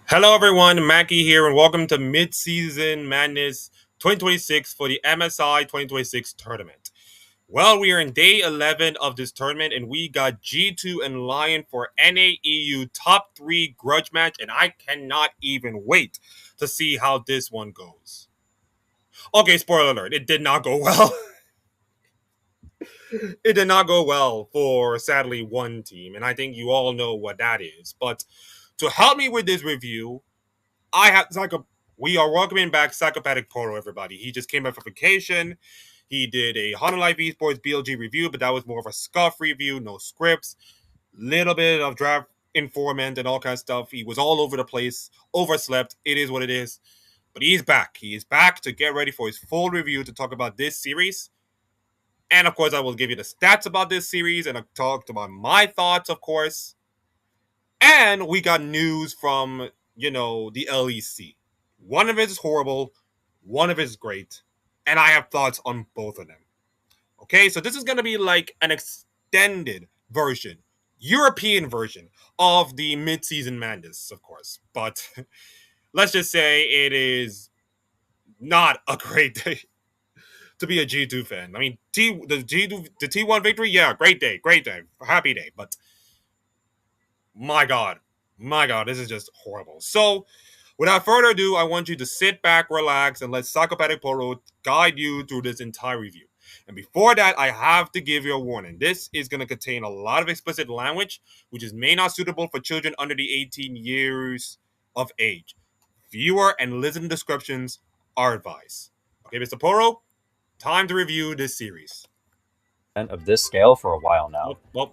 Hello, everyone. Mackie here, and welcome to Midseason Madness 2026 for the MSI 2026 tournament. Well, we are in day 11 of this tournament, and we got G2 and Lion for NAEU top 3 grudge match, and I cannot even wait to see how this one goes. Okay, spoiler alert, it did not go well. It did not go well for, sadly, one team, and I think you all know what that is. But to help me with this review, we are welcoming back Psychopathic Poro, everybody. He just came back from vacation. He did a Honor Life Esports BLG review, but that was more of a scuff review, no scripts, little bit of draft informant and all kinds of stuff. He was all over the place, overslept. It is what it is. But he's back. He is back to get ready for his full review to talk about this series. And of course, I will give you the stats about this series and I'll talk about my thoughts, of course. And we got news from, the LEC. One of it is horrible, one of it is great, and I have thoughts on both of them. Okay, so this is going to be like an extended version, European version of the mid-season madness, of course. But let's just say it is not a great day to be a G2 fan. I mean, the T1 victory, yeah, great day, happy day. But my God, this is just horrible. So, without further ado, I want you to sit back, relax, and let Psychopathic Poro guide you through this entire review. And before that, I have to give you a warning. This is going to contain a lot of explicit language, which is may not suitable for children under the 18 years of age. Viewer and listener descriptions are advised. Okay, Mr. Poro, time to review this series. Of this scale for a while now. Let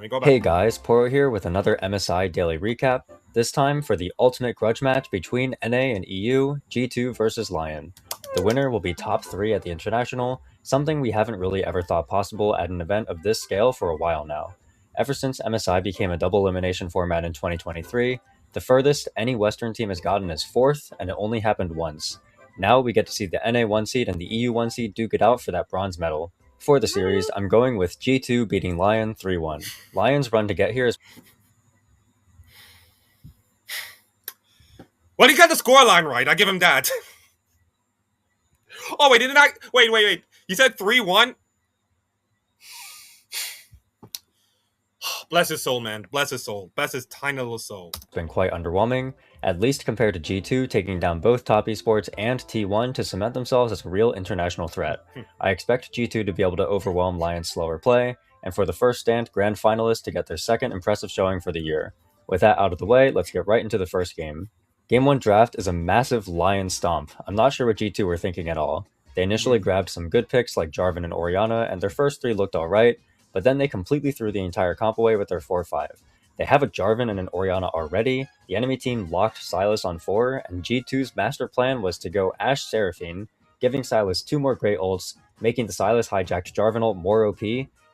me go back. Hey guys, Poro here with another MSI daily recap, this time for the ultimate grudge match between NA and EU, G2 versus LYON. The winner will be top 3 at the International, something we haven't really ever thought possible at an event of this scale for a while now. Ever since MSI became a double elimination format in 2023, the furthest any Western team has gotten is 4th, and it only happened once. Now we get to see the NA 1 seed and the EU 1 seed duke it out for that bronze medal. For the series, I'm going with G2 beating LYON 3-1. LYON's run to get here is... Well, he got the scoreline right. I give him that. Oh, wait, didn't I? Wait. You said 3-1? Bless his soul, man. Bless his soul. Bless his tiny little soul. It's been quite underwhelming, at least compared to G2 taking down both top esports and T1 to cement themselves as a real international threat. I expect G2 to be able to overwhelm LYON's slower play, and for the first stand grand finalists to get their second impressive showing for the year. With that out of the way, let's get right into the first game. Game 1 draft is a massive LYON stomp. I'm not sure what G2 were thinking at all. They initially grabbed some good picks like Jarvan and Orianna, and their first 3 looked alright, but then they completely threw the entire comp away with their 4-5. They have a Jarvan and an Orianna already, the enemy team locked Sylas on 4, and G2's master plan was to go Ashe Seraphine, giving Sylas 2 more great ults, making the Sylas hijacked Jarvan ult more OP,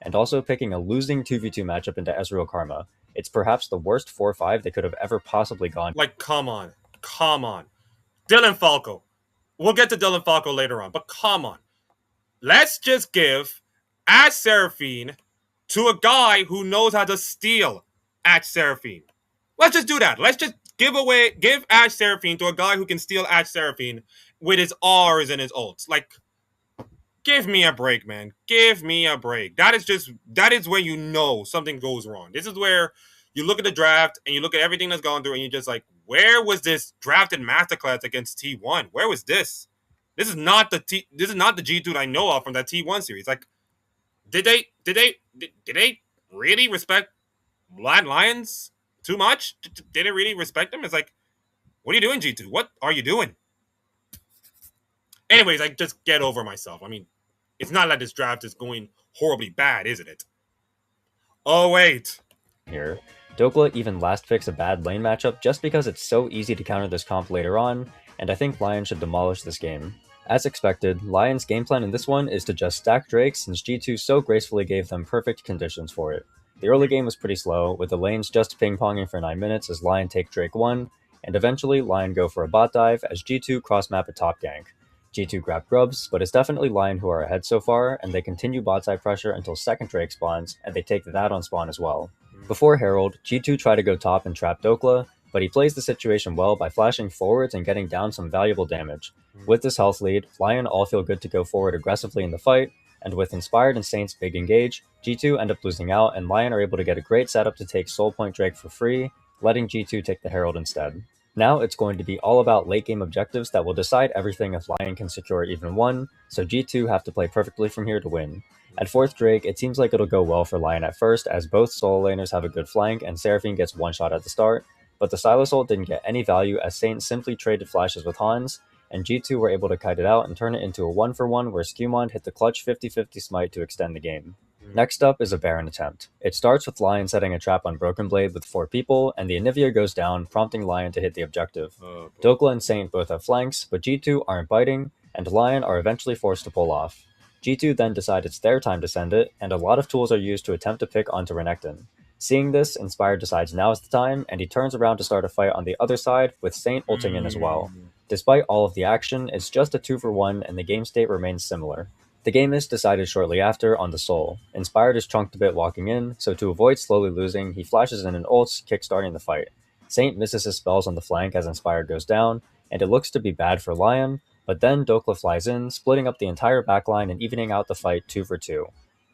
and also picking a losing 2v2 matchup into Ezreal Karma. It's perhaps the worst 4-5 they could have ever possibly gone. Like, come on. Dylan Falco. We'll get to Dylan Falco later on, but come on. Let's just give Ashe Seraphine to a guy who knows how to steal Ashe Seraphine. Let's just do that. Let's just give Ashe Seraphine to a guy who can steal Ashe Seraphine with his R's and his ults. Like, give me a break, man. Give me a break. That is where you know something goes wrong. This is where you look at the draft and you look at everything that's gone through and you're just like, where was this drafted masterclass against T1? Where was this? This is not the G2 I know of from that T1 series. Like, did they really respect Lions too much? Did they really respect them? It's like, what are you doing, G2? What are you doing? Anyways, I just get over myself. I mean, it's not like this draft is going horribly bad, isn't it? Oh, wait. Here, Dokla even last picks a bad lane matchup just because it's so easy to counter this comp later on, and I think LYON should demolish this game. As expected, LYON's game plan in this one is to just stack Drake since G2 so gracefully gave them perfect conditions for it. The early game was pretty slow, with the lanes just ping-ponging for 9 minutes as LYON take Drake 1, and eventually LYON go for a bot dive as G2 cross-map a top gank. G2 grab grubs, but it's definitely LYON who are ahead so far, and they continue bot side pressure until second Drake spawns, and they take that on spawn as well. Before Herald, G2 try to go top and trap Dokla, but he plays the situation well by flashing forwards and getting down some valuable damage. With this health lead, LYON all feel good to go forward aggressively in the fight, and with Inspired and Saint's big engage, G2 end up losing out, and LYON are able to get a great setup to take Soul Point Drake for free, letting G2 take the Herald instead. Now it's going to be all about late game objectives that will decide everything if LYON can secure even one, so G2 have to play perfectly from here to win. At 4th Drake, it seems like it'll go well for LYON at first, as both solo laners have a good flank and Seraphine gets one shot at the start, but the Silas ult didn't get any value as Saint simply traded flashes with Hans, and G2 were able to kite it out and turn it into a 1-for-1 where Skewmon hit the clutch 50-50 smite to extend the game. Next up is a Baron attempt. It starts with LYON setting a trap on Broken Blade with 4 people, and the Anivia goes down, prompting LYON to hit the objective. Dokla and Saint both have flanks, but G2 aren't biting, and LYON are eventually forced to pull off. G2 then decide it's their time to send it, and a lot of tools are used to attempt to pick onto Renekton. Seeing this, Inspired decides now is the time, and he turns around to start a fight on the other side, with Saint ulting in as well. Despite all of the action, it's just a 2-for-1, and the game state remains similar. The game is decided shortly after on the Soul. Inspired is chunked a bit walking in, so to avoid slowly losing, he flashes in an ult, kickstarting the fight. Saint misses his spells on the flank as Inspired goes down, and it looks to be bad for LYON, but then Dokla flies in, splitting up the entire backline and evening out the fight 2-for-2.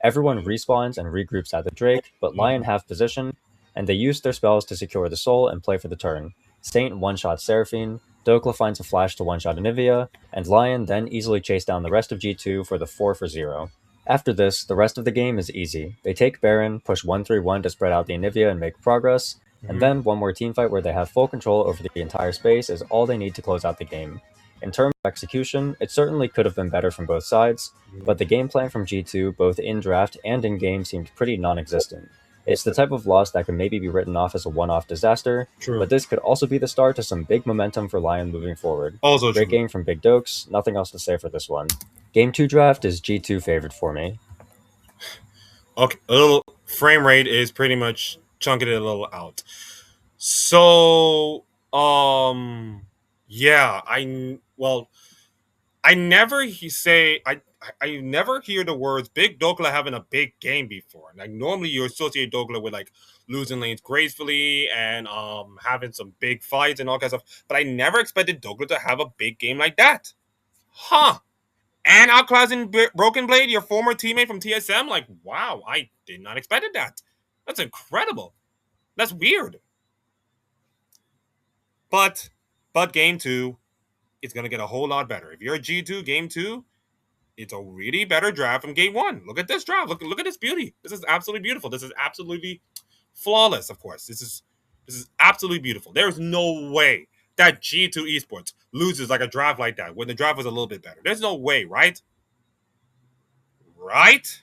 Everyone respawns and regroups at the Drake, but LYON have position, and they use their spells to secure the Soul and play for the turn. Saint one-shots Seraphine, Dokla finds a flash to one-shot Anivia, and LYON then easily chase down the rest of G2 for the 4-for-0. After this, the rest of the game is easy. They take Baron, push 1-3-1 to spread out the Anivia and make progress, and then one more teamfight where they have full control over the entire space is all they need to close out the game. In terms of execution, it certainly could have been better from both sides, but the game plan from G2, both in draft and in game, seemed pretty non-existent. It's the type of loss that can maybe be written off as a one-off disaster, but this could also be the start to some big momentum for LYON moving forward. Also Great true. game from Big Dokes, nothing else to say for this one. Game 2 draft is G2 favored for me. Okay, a little frame rate is pretty much chunking it a little out. So, yeah, I never say I never hear the words Big Dokla having a big game before. Like normally you associate Dokla with like losing lanes gracefully and having some big fights and all kinds of stuff. But I never expected Dokla to have a big game like that. Huh. And outclassing Broken Blade, your former teammate from TSM, like wow, I did not expect that. That's incredible. That's weird. But game 2, it's gonna get a whole lot better. If you're a G2, game 2, it's a really better draft from game 1. Look at this draft. Look at this beauty. This is absolutely beautiful. This is absolutely flawless. Of course, this is absolutely beautiful. There's no way that G2 Esports loses like a draft like that when the draft was a little bit better. There's no way, right? Right?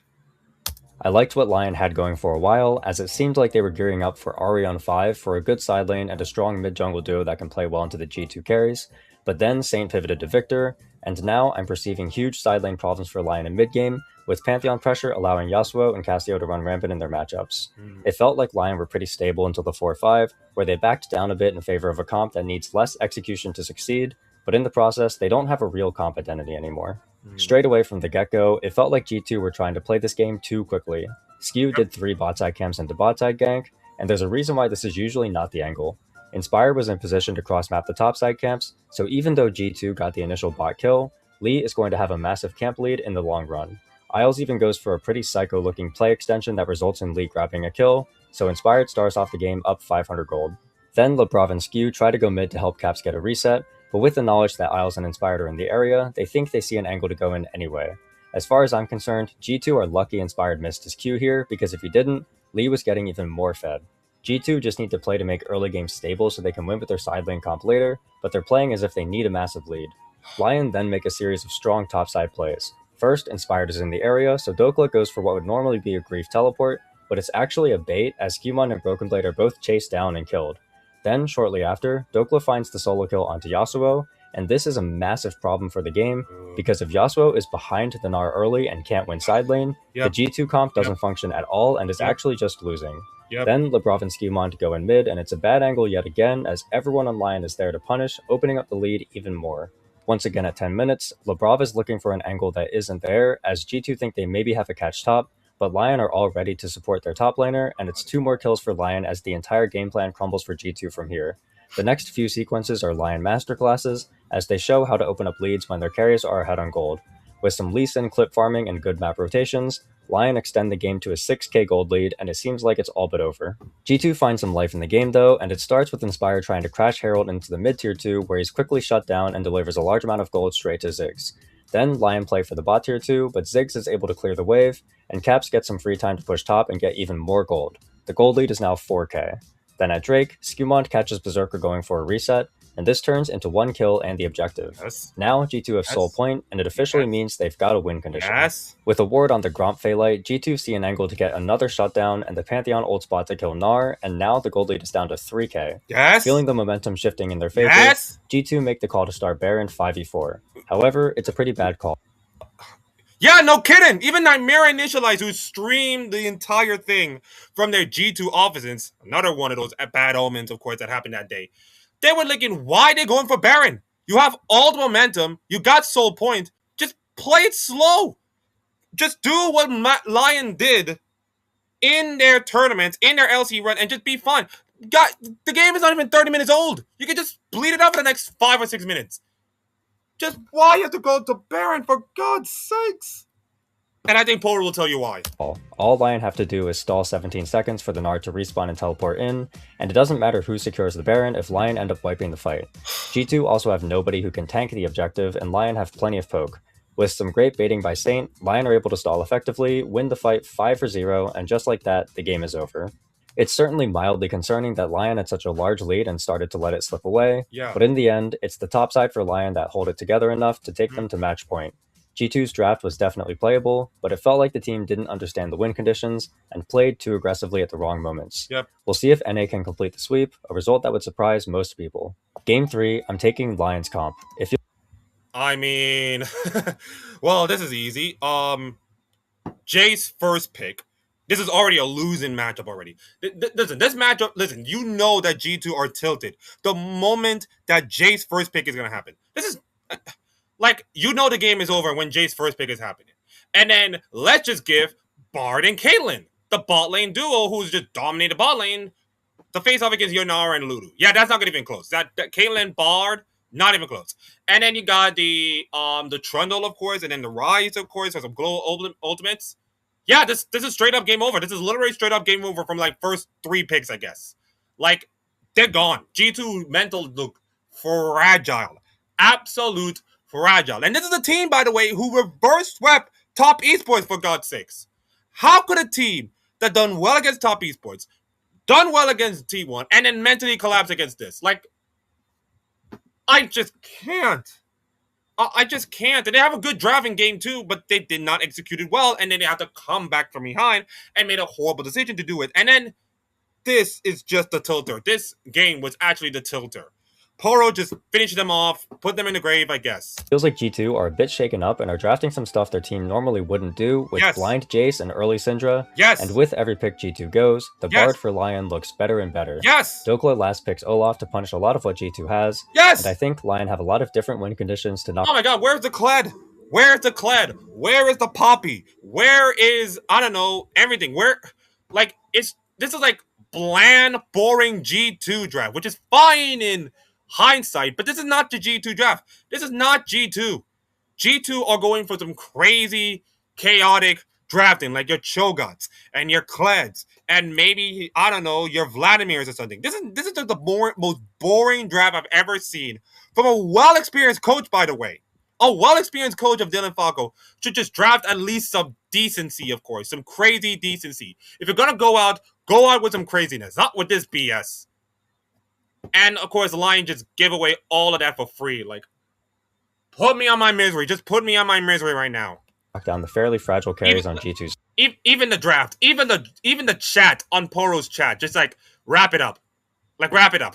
I liked what LYON had going for a while, as it seemed like they were gearing up for Arion 5 for a good side lane and a strong mid-jungle duo that can play well into the G2 carries, but then Saint pivoted to Victor, and now I'm perceiving huge side lane problems for LYON in mid-game, with Pantheon pressure allowing Yasuo and Cassio to run rampant in their matchups. It felt like LYON were pretty stable until the 4-5, where they backed down a bit in favor of a comp that needs less execution to succeed, but in the process, they don't have a real comp identity anymore. Straight away from the get-go, it felt like G2 were trying to play this game too quickly. Skew did 3 bot side camps into bot side gank, and there's a reason why this is usually not the angle. Inspire was in position to cross-map the top side camps, so even though G2 got the initial bot kill, Lee is going to have a massive camp lead in the long run. Isles even goes for a pretty psycho-looking play extension that results in Lee grabbing a kill, so Inspired starts off the game up 500 gold. Then Lebrav and Skew try to go mid to help Caps get a reset, but with the knowledge that Isles and Inspired are in the area, they think they see an angle to go in anyway. As far as I'm concerned, G2 are lucky Inspired missed his Q here, because if he didn't, Lee was getting even more fed. G2 just need to play to make early games stable so they can win with their side lane comp later, but they're playing as if they need a massive lead. LYON then make a series of strong topside plays. First, Inspired is in the area, so Dokla goes for what would normally be a Grief teleport, but it's actually a bait as Skewmon and Broken Blade are both chased down and killed. Then, shortly after, Dokla finds the solo kill onto Yasuo, and this is a massive problem for the game, because if Yasuo is behind the Gnar early and can't win side lane, the G2 comp doesn't function at all and is actually just losing. Then Lebrav and Skewmon go in mid, and it's a bad angle yet again, as everyone on LYON is there to punish, opening up the lead even more. Once again at 10 minutes, Lebrav is looking for an angle that isn't there, as G2 think they maybe have a catch top, but LYON are all ready to support their top laner, and it's 2 more kills for LYON as the entire game plan crumbles for G2 from here. The next few sequences are LYON masterclasses, as they show how to open up leads when their carries are ahead on gold. With some Lee Sin clip farming and good map rotations, LYON extend the game to a 6k gold lead, and it seems like it's all but over. G2 finds some life in the game though, and it starts with Inspire trying to crash Herald into the mid-tier 2, where he's quickly shut down and delivers a large amount of gold straight to Ziggs. Then LYON play for the bot tier 2, but Ziggs is able to clear the wave, and Caps gets some free time to push top and get even more gold. The gold lead is now 4k. Then at Drake, Skewmont catches Berserker going for a reset, and this turns into 1 kill and the objective. Yes. Now G2 have Soul Point, and it officially means they've got a win condition. Yes. With a ward on the Gromp Phaelite, G2 see an angle to get another shutdown, and the Pantheon ult spot to kill Gnar, and now the gold lead is down to 3k. Yes. Feeling the momentum shifting in their favor, Yes. G2 make the call to start Baron 5v4. However, it's a pretty bad call. Yeah, no kidding. Even Nightmare Initialize, who streamed the entire thing from their G2 offices, another one of those bad omens, of course, that happened that day. They were looking, why they going for Baron? You have all the momentum. You got Soul Point. Just play it slow. Just do what LYON did in their tournaments, in their LC run, and just be fun. God, the game is not even 30 minutes old. You can just bleed it up for the next 5 or 6 minutes. Just why you have to go to Baron, for God's sakes? And I think Poro will tell you why. All LYON have to do is stall 17 seconds for the Gnar to respawn and teleport in, and it doesn't matter who secures the Baron if LYON end up wiping the fight. G2 also have nobody who can tank the objective, and LYON have plenty of poke. With some great baiting by Saint, LYON are able to stall effectively, win the fight 5-0, and just like that, the game is over. It's certainly mildly concerning that LYON had such a large lead and started to let it slip away, but in the end, it's the top side for LYON that hold it together enough to take them to match point. G2's draft was definitely playable, but it felt like the team didn't understand the win conditions and played too aggressively at the wrong moments. We'll see if NA can complete the sweep, a result that would surprise most people. Game 3, I'm taking LYON's comp. I mean, well, this is easy. Jay's first pick. This is already a losing matchup already. Listen, this matchup, listen, you know that G2 are tilted the moment that Jay's first pick is going to happen. This is, like, you know the game is over when Jay's first pick is happening. And then let's just give Bard and Caitlyn, the bot lane duo who's just dominated bot lane, the face-off against Yonara and Lulu. Yeah, that's not going to be even close. That Caitlyn, Bard, not even close. And then you got the Trundle, of course, and then the Rise, of course, for some glow ultimates. Yeah, this is straight up game over. This is literally straight up game over from like first 3 picks, I guess. Like, they're gone. G2 mental look fragile. Absolute fragile. And this is a team, by the way, who reverse swept top esports, for God's sakes. How could a team that done well against top esports, done well against T1, and then mentally collapse against this? Like, I just can't. I just can't. And they have a good driving game too, but they did not execute it well. And then they have to come back from behind and made a horrible decision to do it. And then this is just the tilter. This game was actually the tilter. Poro just finished them off, put them in the grave, I guess. Feels like G2 are a bit shaken up and are drafting some stuff their team normally wouldn't do with blind Jace and early Syndra. And with every pick G2 goes, the Bard for LYON looks better and better. Dokla last picks Olaf to punish a lot of what G2 has. And I think LYON have a lot of different win conditions to knock. Oh my god, where's the Kled? Where's the Kled? Where is the Poppy? Where is, I don't know, everything? Where, like, this is like bland, boring G2 draft, which is fine in hindsight, but this is not the G2 draft. This is not G2. G2 are going for some crazy, chaotic drafting, like your Cho'Gaths and your Kleds, and maybe, I don't know, your Vladimirs or something. This is just the most boring draft I've ever seen from a well-experienced coach, by the way. A well-experienced coach of Dylan Falco should just draft at least some decency, of course, some crazy decency. If you're gonna go out with some craziness, not with this BS. And, of course, LYON just give away all of that for free. Like, put me on my misery. Just put me on my misery right now. Knock down the fairly fragile carries on G2's. Even the draft, even the chat on Poro's chat, just like, wrap it up. Like, wrap it up.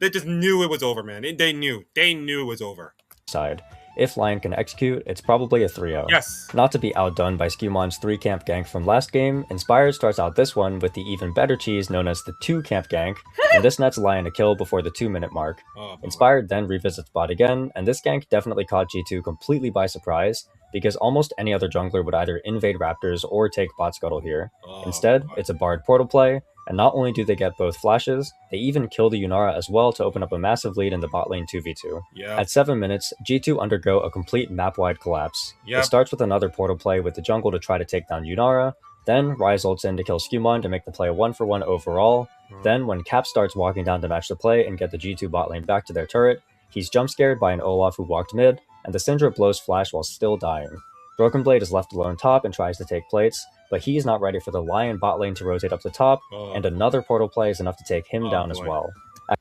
They just knew it was over, man. They knew. They knew it was over. Side. If LYON can execute, it's probably a 3-0. Not to be outdone by Skewmont's 3-camp gank from last game, Inspired starts out this one with the even better cheese known as the 2-camp gank, and this nets LYON a kill before the 2-minute mark. Inspired then revisits bot again, and this gank definitely caught G2 completely by surprise, because almost any other jungler would either invade Raptors or take bot scuttle here. Instead, it's a Bard portal play, and not only do they get both flashes, they even kill the Yunara as well to open up a massive lead in the bot lane 2v2. Yeah. At 7 minutes, G2 undergo a complete map-wide collapse. Yep. It starts with another portal play with the jungle to try to take down Yunara, then Ryze ults in to kill Skewmon to make the play a 1-for-1 overall. Then when Cap starts walking down to match the play and get the G2 bot lane back to their turret, he's jump scared by an Olaf who walked mid, and the Syndra blows flash while still dying. Broken Blade is left alone top and tries to take plates, but he's not ready for the LYON bot lane to rotate up the top, and another portal play is enough to take him down as well.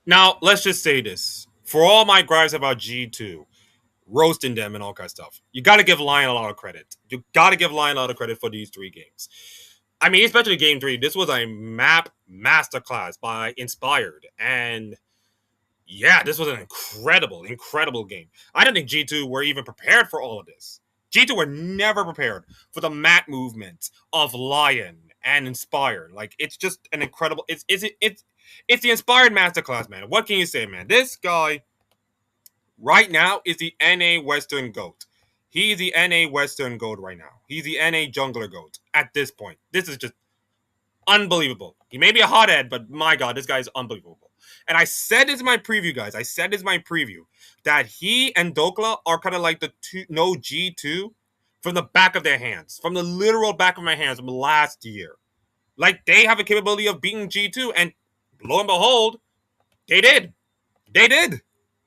Now, let's just say this. For all my gripes about G2, roasting them and all kind of stuff, you got to give LYON a lot of credit. You got to give LYON a lot of credit for these 3 games. I mean, especially game 3, this was a map masterclass by Inspired, and yeah, this was an incredible game. I don't think G2 were even prepared for all of this. G2 were never prepared for the map movement of LYON and Inspired. Like, it's just an incredible. It's the Inspired masterclass, man. What can you say, man? This guy right now is the NA Western GOAT. He's the NA Western GOAT right now. He's the NA jungler GOAT at this point. This is just unbelievable. He may be a hothead, but my God, this guy is unbelievable. And I said this in my preview, guys. I said this in my preview that he and Dokla are kind of like the no G2 from the back of their hands, from the literal back of my hands from last year. Like, they have a capability of beating G2, and lo and behold, they did. They did.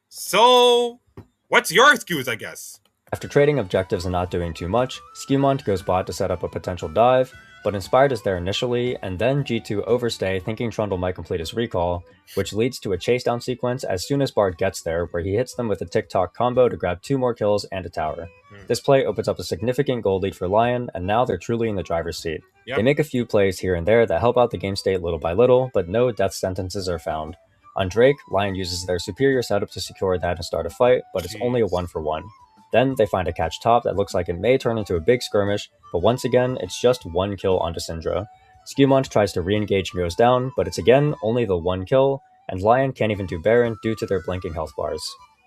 So, what's your excuse, I guess? After trading objectives and not doing too much, Skewmon goes bot to set up a potential dive, but Inspired is there initially, and then G2 overstay thinking Trundle might complete his recall, which leads to a chase down sequence as soon as Bard gets there, where he hits them with a TikTok combo to grab 2 more kills and a tower. This play opens up a significant gold lead for LYON, and now they're truly in the driver's seat. They make a few plays here and there that help out the game state little by little, but no death sentences are found. On Drake, LYON uses their superior setup to secure that and start a fight, but it's only a 1-for-1. Then they find a catch top that looks like it may turn into a big skirmish, but once again, it's just 1 kill onto Syndra. Skewmon tries to re-engage and goes down, but it's again only the 1 kill, and LYON can't even do Baron due to their blinking health bars.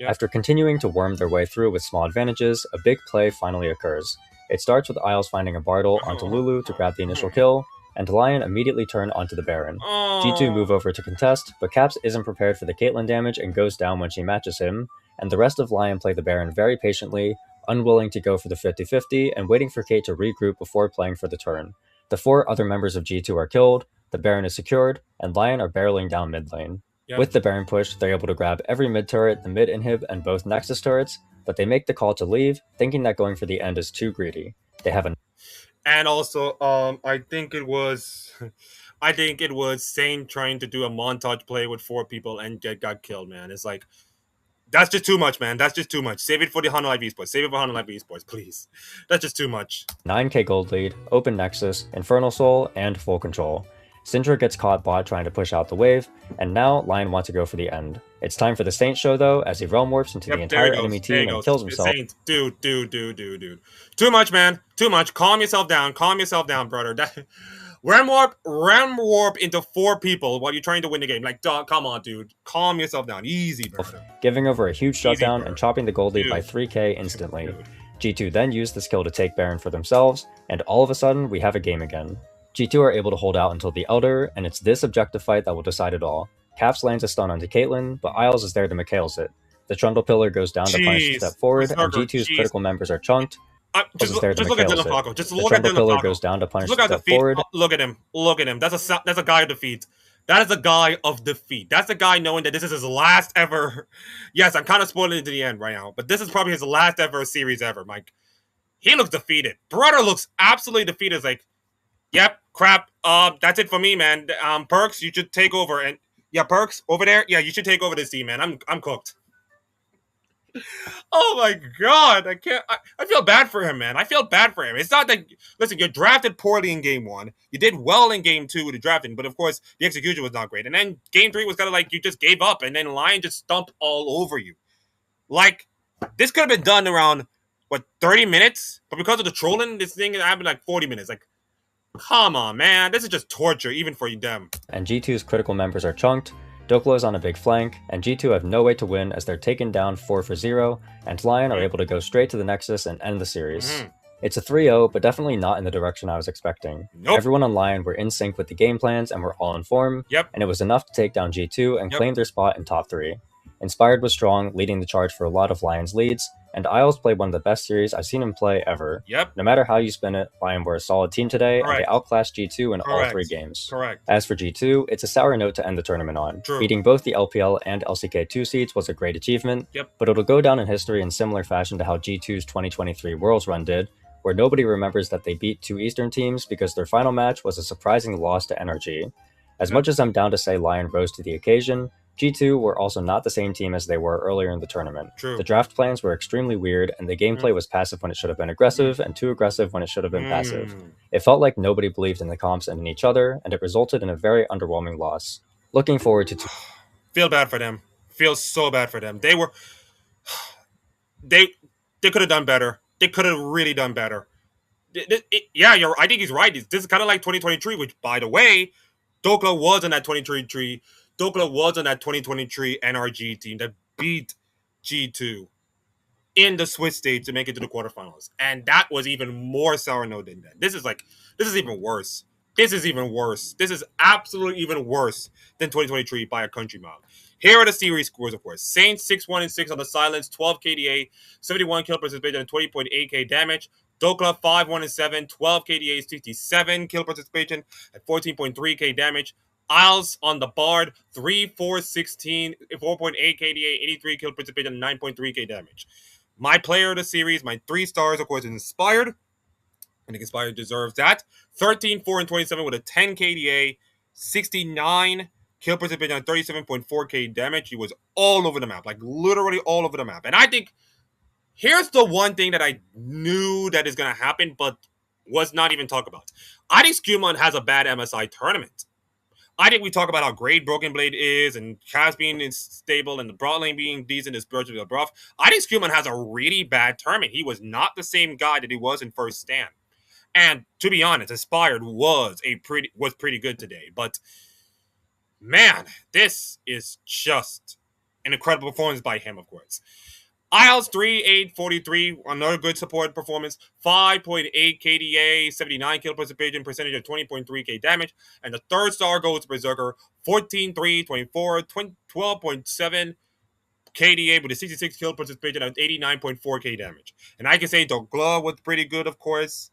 After continuing to worm their way through with small advantages, a big play finally occurs. It starts with Isles finding a Bartle onto Lulu to grab the initial kill, and LYON immediately turn onto the Baron. G2 move over to contest, but Caps isn't prepared for the Caitlyn damage and goes down when she matches him, and the rest of LYON play the Baron very patiently, unwilling to go for the 50-50 and waiting for Kate to regroup before playing for the turn. The 4 other members of G2 are killed, the Baron is secured, and LYON are barreling down mid lane. With the Baron push, they're able to grab every mid turret, the mid inhib, and both Nexus turrets, but they make the call to leave, thinking that going for the end is too greedy. They have And also, I think it was Sane trying to do a montage play with 4 people and got killed, man. It's like, that's just too much, man. That's just too much. Save it for the 100 Live Esports. Save it for 100 Live Esports, please. That's just too much. 9k gold lead, open Nexus, Infernal Soul, and full control. Syndra gets caught bot trying to push out the wave, and now LYON wants to go for the end. It's time for the Saint show though, as he realm warps into the entire enemy team and kills himself. Saint. Dude. Too much, man. Too much. Calm yourself down, brother. Realm warp into 4 people while you're trying to win the game. Like, dog, come on, dude. Calm yourself down. Easy, brother. Giving over a huge shutdown and chopping the gold lead by 3k instantly. G2 then use this kill to take Baron for themselves, and all of a sudden, we have a game again. G2 are able to hold out until the Elder, and it's this objective fight that will decide it all. Caps lands a stun onto Caitlyn, but Isles is there to McHale's it. The Trundle Pillar goes down to punish the step forward, and G2's critical members are chunked. Just look at Dylan Falco. Just look at Dylan Falco. Goes down to punish look at the step forward. Look at him. Look at him. That's a guy of defeat. That is a guy of defeat. That's a guy knowing that this is his last ever. Yes, I'm kind of spoiling it to the end right now, but this is probably his last ever series ever, Mike. He looks defeated. Brother looks absolutely defeated. It's like, yep, crap. That's it for me, man. Perkz, you should take over. And yeah, Perkz over there. Yeah, you should take over this team, man. I'm cooked. Oh my God, I can't. I feel bad for him, man. I feel bad for him. It's not that. Listen, you drafted poorly in game 1. You did well in game 2 with the drafting, but of course the execution was not great. And then game 3 was kind of like you just gave up, and then LYON just stomped all over you. Like, this could have been done around 30 minutes, but because of the trolling, this thing happened like 40 minutes. Like, come on, man. This is just torture, even for them. And G2's critical members are chunked. Doklo is on a big flank, and G2 have no way to win as they're taken down 4-0, and LYON are able to go straight to the Nexus and end the series. It's a 3-0, but definitely not in the direction I was expecting. Nope. Everyone on LYON were in sync with the game plans and were all in form, Yep. and it was enough to take down G2 and Yep. claim their spot in top 3. Inspired was strong, leading the charge for a lot of LYON's leads, and Isles played one of the best series I've seen him play ever. Yep. No matter how you spin it, LYON were a solid team today, and they Correct. outclassed G2 in all 3 Correct. games. Correct. As for G2, it's a sour note to end the tournament on. True. Beating both the LPL and LCK 2 seeds was a great achievement, Yep. but it'll go down in history in similar fashion to how G2's 2023 Worlds run did, where nobody remembers that they beat 2 Eastern teams because their final match was a surprising loss to NRG. As much as I'm down to say LYON rose to the occasion, G2 were also not the same team as they were earlier in the tournament. True. The draft plans were extremely weird, and the gameplay was passive when it should have been aggressive, and too aggressive when it should have been passive. It felt like nobody believed in the comps and in each other, and it resulted in a very underwhelming loss. Looking forward to Feel bad for them. Feel so bad for them. They could have done better. They could have really done better. Yeah, I think he's right. This is kind of like 2023, which, by the way, Dokla was on that 2023. Dokla was on that 2023 NRG team that beat G2 in the Swiss stage to make it to the quarterfinals, and that was even more sour note than that. This is even worse. This is even worse. This is absolutely even worse than 2023 by a country mile. Here are the series scores, of course. Saints 6-1-6 on the silence, 12 KDA, 71 kill participation, and 20.8k damage. Dokla 5-1-7, 12 KDA, 67 kill participation, and 14.3k damage. Isles on the board, 3-4-16, 4.8 KDA, 83 kill participation, and 9.3k damage. My player of the series, my 3 stars, of course, is Inspired. I think Inspired deserves that. 13-4-27 with a 10 KDA, 69 kill participation, and 37.4k damage. He was all over the map, like literally all over the map. And I think here's the one thing that I knew that is going to happen, but was not even talked about. I think Skumon has a bad MSI tournament. I think we talk about how great Broken Blade is and Cass being stable and the broad lane being decent is virtually above. I think Skumon has a really bad tournament. He was not the same guy that he was in first stand. And to be honest, Inspired was pretty good today. But man, this is just an incredible performance by him, of course. Isles 3-8-43, another good support performance. 5.8 KDA, 79 kill participation, percentage of 20.3k damage. And the 3rd star goes to Berserker, 14-3-24, 12.7 KDA with a 66 kill participation and 89.4k damage. And I can say Dokla was pretty good, of course.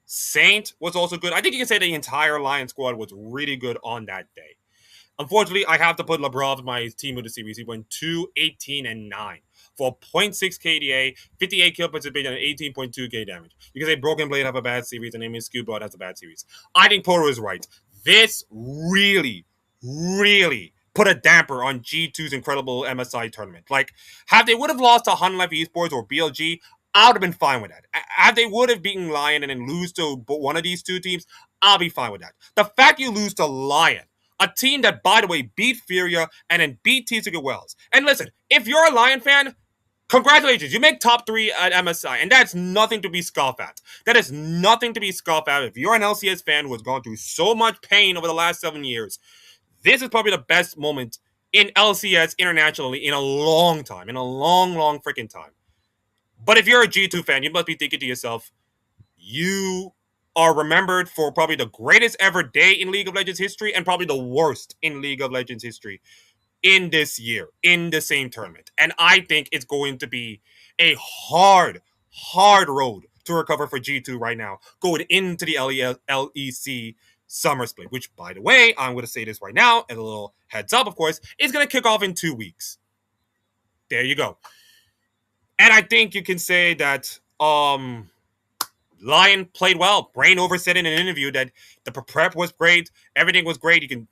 Saint was also good. I think you can say the entire LYON squad was really good on that day. Unfortunately, I have to put Labrov, my team of the series. He went 2-18-9 for 0.6 KDA, 58 kill participation, and 18.2k damage. You can say Broken Blade have a bad series, and Amy Scuba has a bad series. I think Poro is right. This really, really put a damper on G2's incredible MSI tournament. Like, had they would have lost to Hun Life Esports or BLG, I would have been fine with that. Had they would have beaten LYON and then lose to one of these 2 teams, I'll be fine with that. The fact you lose to LYON, a team that, by the way, beat Furia and then beat T-Ticket Wells. And listen, if you're a LYON fan, congratulations. You make top 3 at MSI, and that's nothing to be scoffed at. That is nothing to be scoffed at. If you're an LCS fan who has gone through so much pain over the last 7 years, this is probably the best moment in LCS internationally in a long time, in a long, long freaking time. But if you're a G2 fan, you must be thinking to yourself, you are remembered for probably the greatest ever day in League of Legends history and probably the worst in League of Legends history in this year, in the same tournament. And I think it's going to be a hard road to recover for G2 right now, going into the LEC Summer Split, which, by the way, I'm going to say this right now, and a little heads up, of course, is going to kick off in 2 weeks. There you go. And I think you can say that LYON played well. Brainover said in an interview that the prep was great. Everything was great. You can,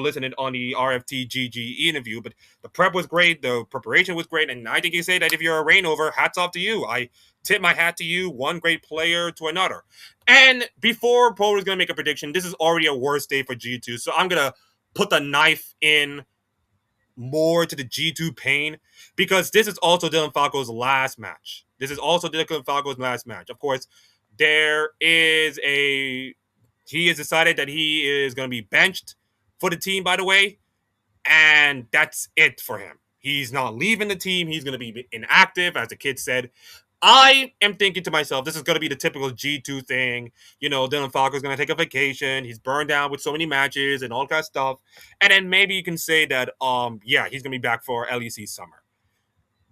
listen it on the RFT GG interview, but the prep was great. The preparation was great. And I think you say that if you're a Rainover, hats off to you. I tip my hat to you, one great player to another. And before Poro is going to make a prediction, this is already a worse day for G2. So I'm going to put the knife in more to the G2 pain, because this is also Dylan Falco's last match. Of course, he has decided that he is going to be benched for the team, by the way, and that's it for him. He's not leaving the team. He's going to be inactive, as the kid said. I am thinking to myself, this is going to be the typical G2 thing. Dylan Falco is going to take a vacation. He's burned down with so many matches and all that stuff. And then maybe you can say that, yeah, he's going to be back for LEC Summer.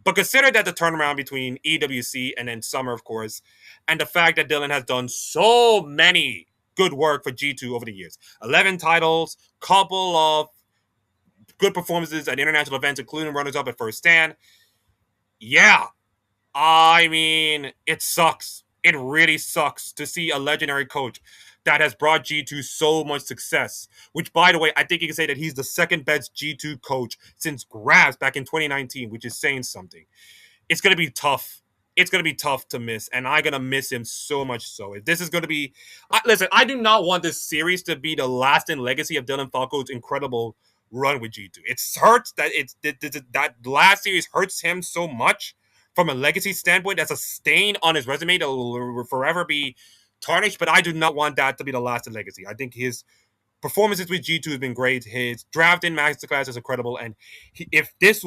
But consider that the turnaround between EWC and then Summer, of course, and the fact that Dylan has done so many good work for G2 over the years. 11 titles, couple of good performances at international events, including runners-up at First Stand. Yeah, I mean, it sucks. It really sucks to see a legendary coach that has brought G2 so much success. Which, by the way, I think you can say that he's the second best G2 coach since Grabs back in 2019, which is saying something. It's going to be tough. It's going to be tough to miss, and I'm going to miss him so much so. If this is going to be... listen, I do not want this series to be the lasting legacy of Dylan Falco's incredible run with G2. It hurts that that last series hurts him so much from a legacy standpoint. That's a stain on his resume that will forever be tarnished, but I do not want that to be the lasting legacy. I think his performances with G2 has been great. His draft in masterclass is incredible, and if this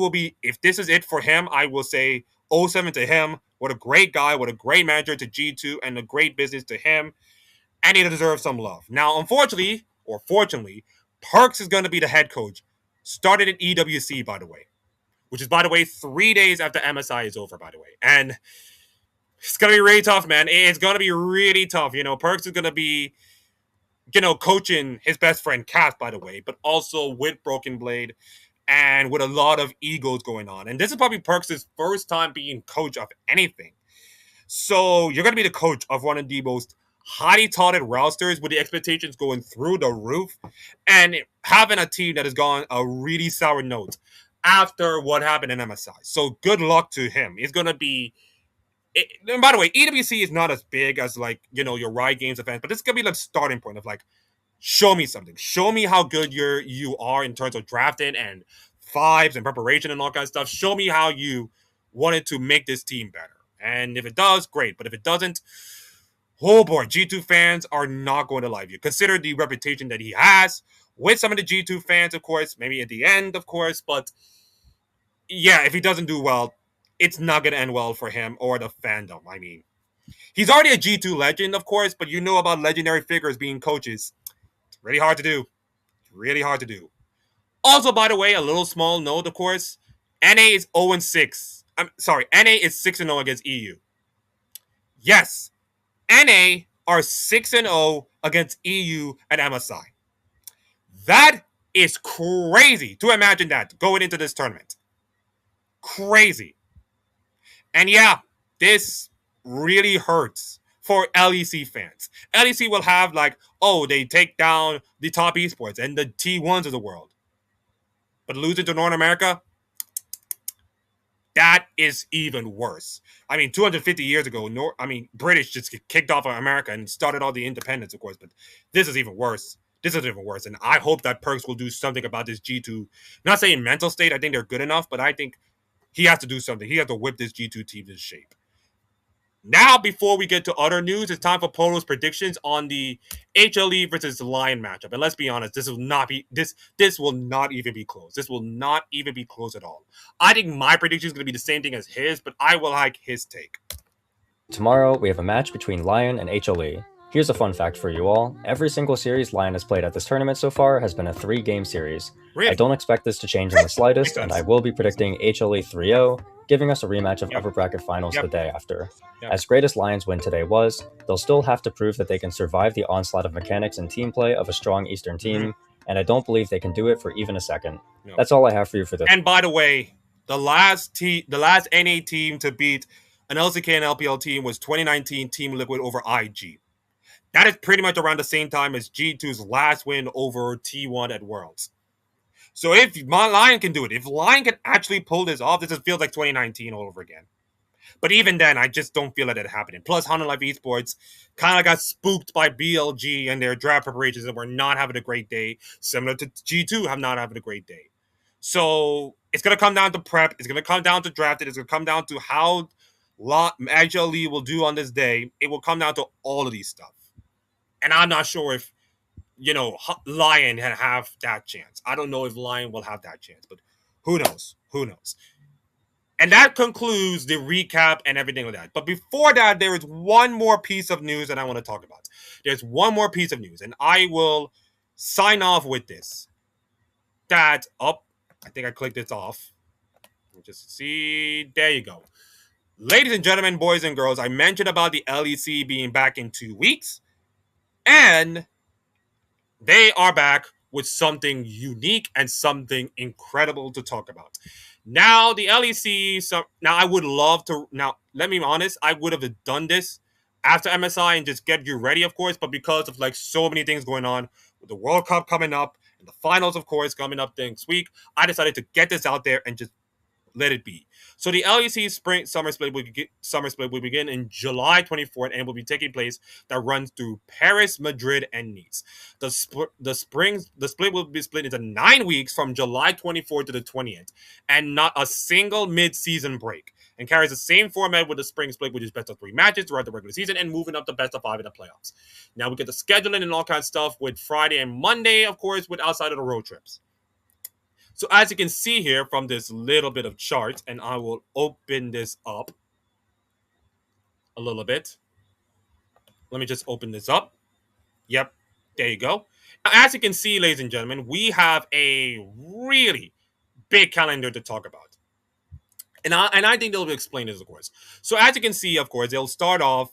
is it for him, I will say 07 to him. What a great guy, what a great manager to G2, and a great business to him, and he deserves some love. Now, unfortunately, or fortunately, Perkz is going to be the head coach. Started at EWC, by the way, which is, by the way, 3 days after MSI is over, by the way, and it's going to be really tough, man. It's going to be really tough. Perkz is going to be coaching his best friend Cass, by the way, but also with Broken Blade and with a lot of egos going on. And this is probably Perkz' first time being coach of anything. So you're going to be the coach of one of the most highly touted rosters with the expectations going through the roof and having a team that has gone a really sour note after what happened in MSI. So good luck to him. It's going to be... and by the way, EWC is not as big as your Riot Games event, but this is gonna be the starting point of show me something. Show me how good you are in terms of drafting and fives and preparation and all kinds of stuff. Show me how you wanted to make this team better. And if it does, great. But if it doesn't, oh boy, G2 fans are not going to like you. Consider the reputation that he has with some of the G2 fans, of course, maybe at the end, of course. But yeah, if he doesn't do well, it's not going to end well for him or the fandom. I mean, he's already a G2 legend, of course, but about legendary figures being coaches. It's really hard to do. Really hard to do. Also, by the way, a little small note, of course, NA is 0-6. I'm sorry, NA is 6-0 against EU. Yes, NA are 6-0 against EU and MSI. That is crazy to imagine that going into this tournament. Crazy. And yeah, this really hurts for LEC fans. LEC will have they take down the top esports and the T1s of the world. But losing to North America, that is even worse. I mean, 250 years ago, British just get kicked off of America and started all the independence, of course. But this is even worse. This is even worse. And I hope that Perkz will do something about this G2. Not saying mental state, I think they're good enough, but I think he has to do something. He has to whip this G2 team to shape. Now, before we get to other news, it's time for Poro's predictions on the HLE versus LYON matchup. And let's be honest, this will not even be close. This will not even be close at all. I think my prediction is going to be the same thing as his, but I will like his take. Tomorrow, we have a match between LYON and HLE. Here's a fun fact for you all. Every single series LYON has played at this tournament so far has been a 3-game series. Really? I don't expect this to change in the slightest, and I will be predicting HLE 3-0, giving us a rematch of upper bracket finals the day after. As great as LYON's win today was, they'll still have to prove that they can survive the onslaught of mechanics and team play of a strong Eastern team, and I don't believe they can do it for even a second. That's all I have for you for this. And by the way, the last NA team to beat an LCK and LPL team was 2019 Team Liquid over IG. That is pretty much around the same time as G2's last win over T1 at Worlds. So if LYON can do it, if LYON can actually pull this off, this just feels like 2019 all over again. But even then, I just don't feel like that happening. Plus, Honor Life Esports kind of got spooked by BLG and their draft preparations and were not having a great day, similar to G2 have not having a great day. So it's going to come down to prep. It's going to come down to drafted. It's going to come down to how HLE will do on this day. It will come down to all of these stuff. And I'm not sure if, LYON have that chance. I don't know if LYON will have that chance, but who knows? Who knows? And that concludes the recap and everything like that. But before that, there is one more piece of news that I want to talk about. There's one more piece of news, and I will sign off with this. That up, I think I clicked this off. Let me just see. There you go. Ladies and gentlemen, boys and girls, I mentioned about the LEC being back in 2 weeks, and they are back with something unique and something incredible to talk about. Now, the LEC, now I would love to, now, let me be honest, I would have done this after MSI and just get you ready, of course, but because of like so many things going on with the World Cup coming up and the finals, of course, coming up next week, I decided to get this out there and just let it be. So the LEC Spring Summer Split will begin in July 24th and will be taking place that runs through Paris, Madrid, and Nice. The split will be split into 9 weeks from July 24th to the 20th, and not a single mid-season break. And carries the same format with the spring split, which is best of 3 matches throughout the regular season and moving up to best of 5 in the playoffs. Now we get the scheduling and all kinds of stuff with Friday and Monday, of course, with outside of the road trips. So as you can see here from this little bit of chart, and I will open this up a little bit. Let me just open this up. Yep, there you go. Now, as you can see, ladies and gentlemen, we have a really big calendar to talk about. And I think they'll explain this, of course. So as you can see, of course, they'll start off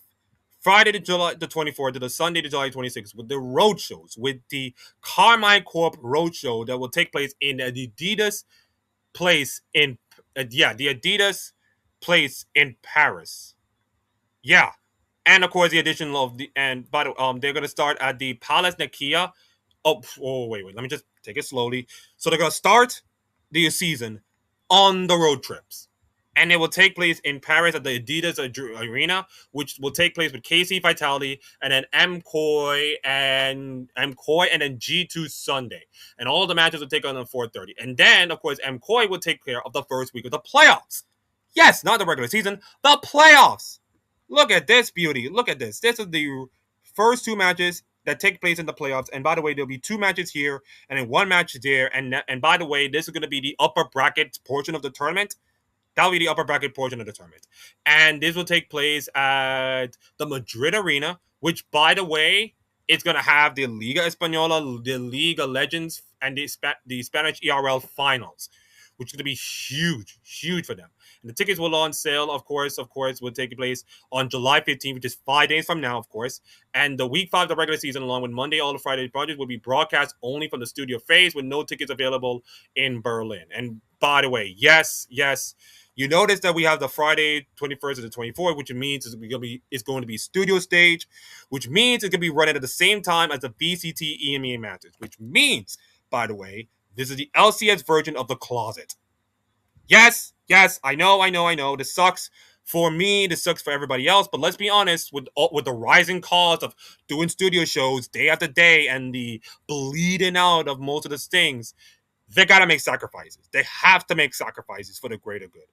Friday to July the 24th to the Sunday to July 26th with the road shows, with the Carmine Corp road show that will take place in the Adidas place in the Adidas place in Paris. Yeah. And of course the addition of the and by the they're gonna start at the Palace Nakia. Wait, let me just take it slowly. So they're gonna start the season on the road trips. And it will take place in Paris at the Adidas Arena, which will take place with KC Vitality and then MCOY and then G2 Sunday. And all the matches will take on 4:30. And then, of course, MCOY will take care of the first week of the playoffs. Yes, not the regular season, the playoffs. Look at this beauty. Look at this. This is the first 2 matches that take place in the playoffs. And by the way, there'll be 2 matches here and then 1 match there. And by the way, this is going to be the upper bracket portion of the tournament. That'll be the upper bracket portion of the tournament. And this will take place at the Madrid Arena, which, by the way, it's going to have the Liga Española, the Liga Legends, and the Spanish ERL finals, which is going to be huge, huge for them. And the tickets will on sale, of course, will take place on July 15th, which is 5 days from now, of course. And the week 5 of the regular season, along with Monday, all the Friday projects, will be broadcast only from the studio phase with no tickets available in Berlin. And by the way, yes, you notice that we have the Friday 21st to the 24th, which means it's going to be studio stage, which means it's going to be running at the same time as the VCT EMEA matches, which means, by the way, this is the LCS version of the closet. Yes, I know. This sucks for me. This sucks for everybody else. But let's be honest, with the rising cost of doing studio shows day after day and the bleeding out of most of the things, they gotta make sacrifices. They have to make sacrifices for the greater good.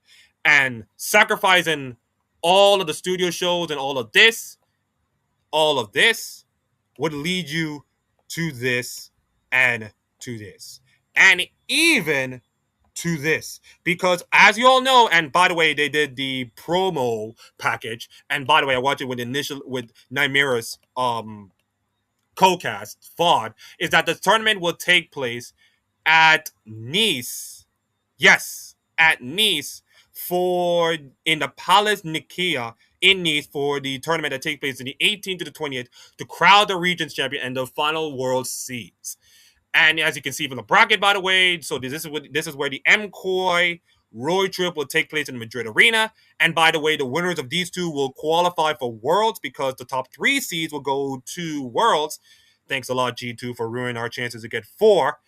And sacrificing all of the studio shows and all of this would lead you to this and to this. And even to this. Because as you all know, and by the way, they did the promo package. And by the way, I watched it with Nymira's co-cast, FOD, is that the tournament will take place at Nice. Yes, at Nice for in the Palace Nikia in Nice for the tournament that takes place in the 18th to the 20th to crown the region's champion and the final world seeds. And as you can see from the bracket, by the way, so this is where the MCOY Road Trip will take place in the Madrid Arena. And by the way, the winners of these two will qualify for Worlds because the top 3 seeds will go to Worlds. Thanks a lot, G2, for ruining our chances to get 4.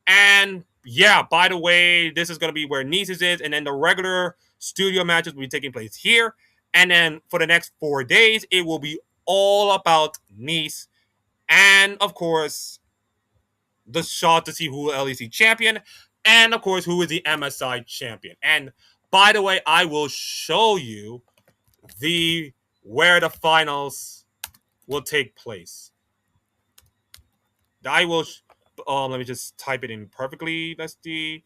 And yeah, by the way, this is going to be where Nice is, and then the regular studio matches will be taking place here. And then for the next 4 days, it will be all about Nice. And of course, the shot to see who will LEC champion, and of course, who is the MSI champion. And by the way, I will show you where the finals will take place. I will let me just type it in perfectly. That's the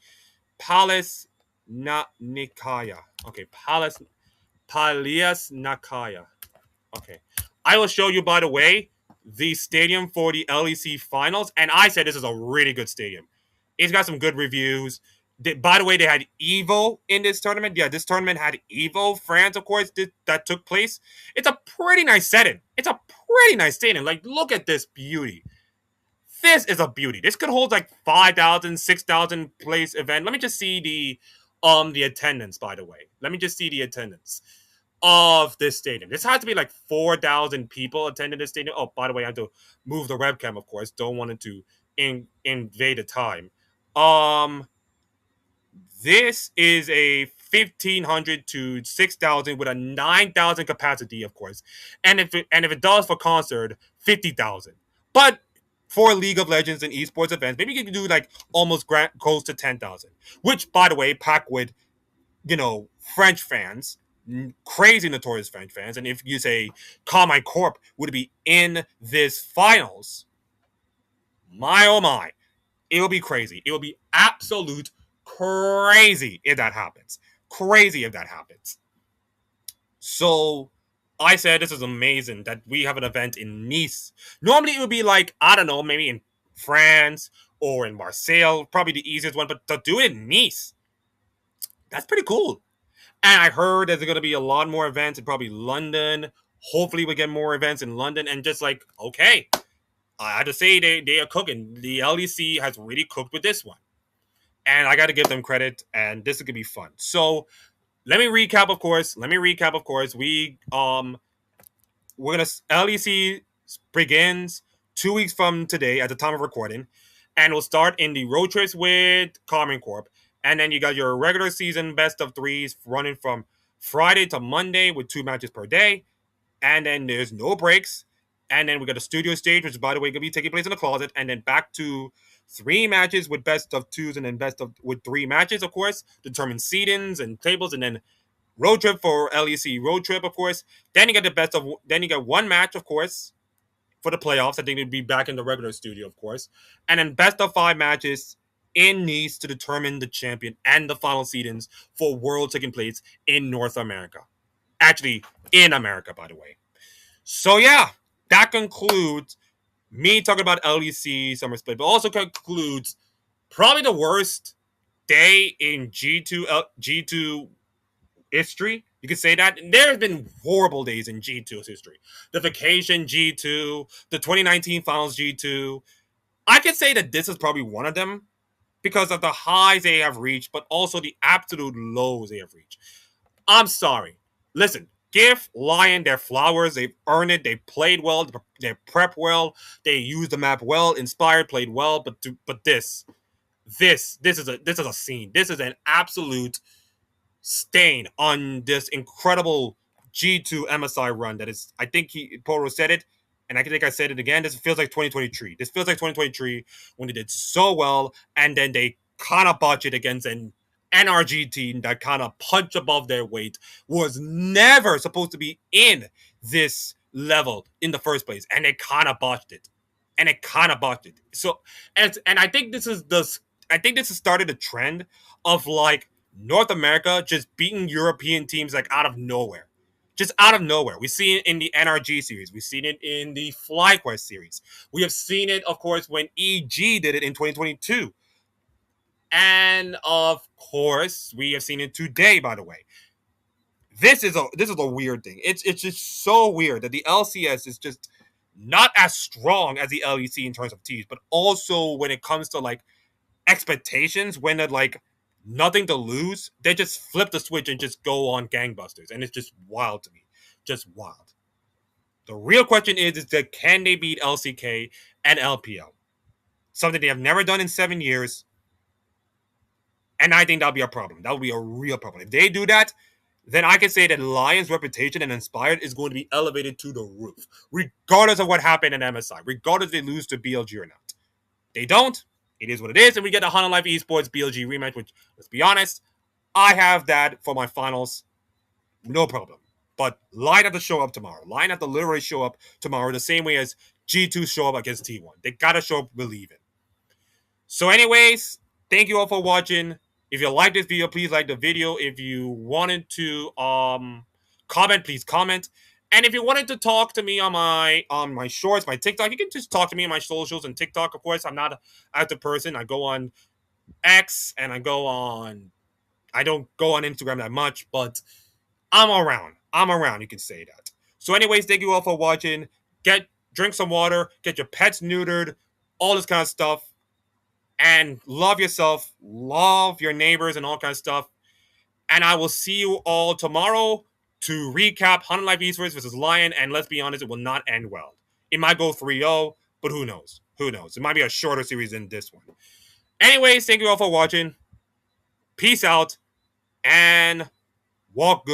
Palace not Nikaya. Okay, Palias Nakaya. Okay. I will show you, by the way, the stadium for the LEC finals. And I said this is a really good stadium. It's got some good reviews. By the way, they had Evo in this tournament. Yeah, this tournament had Evo, France, of course, that took place. It's a pretty nice setting. It's a pretty nice stadium. Like, look at this beauty. This is a beauty. This could hold like 5,000, 6,000 place event. Let me just see the attendance, by the way. Let me just see the attendance of this stadium. This has to be like 4,000 people attending this stadium. Oh, by the way, I have to move the webcam, of course. Don't want it to invade the time. Um, this is a 1,500 to 6,000 with a 9,000 capacity, of course. And if it does for concert, 50,000. But for League of Legends and esports events, maybe you can do like almost close to 10,000. Which, by the way, packed with French fans, crazy notorious French fans, and if you say Carmine Corp would be in this finals, my oh my, it will be crazy. It will be absolute crazy if that happens. Crazy if that happens. So I said this is amazing that we have an event in Nice. Normally it would be like, I don't know, maybe in France or in Marseille, probably the easiest one, but to do it in Nice, that's pretty cool. And I heard there's going to be a lot more events in probably London. Hopefully, we get more events in London. And just like, okay, I have to say they are cooking. The LEC has really cooked with this one. And I got to give them credit. And this is going to be fun. So let me recap, of course. We're going to LEC begins 2 weeks from today at the time of recording. And we'll start in the Roadtrips with Carmen Corp. And then you got your regular season best of threes running from Friday to Monday with 2 matches per day. And then there's no breaks. And then we got a studio stage, which, by the way, going to be taking place in the closet. And then back to 3 matches with best of twos and then best of with 3 matches, of course, determine seedings and tables. And then road trip for LEC road trip, of course. Then you get then you got 1 match, of course, for the playoffs. I think it'd be back in the regular studio, of course. And then best of 5 matches in Nice to determine the champion and the final seedings for World taking place in North America. Actually, in America, by the way. So yeah, that concludes me talking about LEC Summer Split, but also concludes probably the worst day in G2 history. You could say that. There have been horrible days in G2's history. The vacation G2, the 2019 finals G2. I could say that this is probably one of them because of the highs they have reached, but also the absolute lows they have reached. I'm sorry. Listen, give LYON their flowers. They've earned it. They played well. They prepped well. They used the map well. Inspired, played well. But this is a scene. This is an absolute stain on this incredible G2 MSI run that is, I think Poro said it, and I think I said it again. This feels like 2023. This feels like 2023 when they did so well, and then they kind of botch it against an NRG team that kind of punch above their weight, was never supposed to be in this level in the first place, and they kind of botched it. So, and I think this has started a trend of like North America just beating European teams like out of nowhere. Just out of nowhere. We've seen it in the NRG series. We've seen it in the FlyQuest series. We have seen it, of course, when EG did it in 2022. And of course, we have seen it today, by the way. This is a weird thing. It's just so weird that the LCS is just not as strong as the LEC in terms of teams, but also when it comes to like expectations, when they're like nothing to lose, they just flip the switch and just go on gangbusters, and it's just wild to me, just wild. The real question is that can they beat LCK and LPL? Something they have never done in 7 years, and I think that'll be a problem. That would be a real problem. If they do that, then I can say that LYON's reputation and Inspired is going to be elevated to the roof, regardless of what happened in MSI, regardless if they lose to BLG or not. They don't. It is what it is, and we get the Hunter Life Esports BLG rematch, which, let's be honest, I have that for my finals, no problem. But LYON have to show up tomorrow. LYON have to literally show up tomorrow the same way as G2 show up against T1. They gotta show up believing. So anyways, thank you all for watching. If you like this video, please like the video. If you wanted to comment, please comment. And if you wanted to talk to me on my shorts, my TikTok, you can just talk to me on my socials and TikTok. Of course, I'm not an active person. I go on X and I don't go on Instagram that much, but I'm around. I'm around, you can say that. So, anyways, thank you all for watching. Drink some water, get your pets neutered, all this kind of stuff. And love yourself, love your neighbors, and all kind of stuff. And I will see you all tomorrow to recap 100 Life Esports versus Lion. And let's be honest, it will not end well. It might go 3-0, but who knows? Who knows? It might be a shorter series than this one. Anyways, thank you all for watching. Peace out and walk good.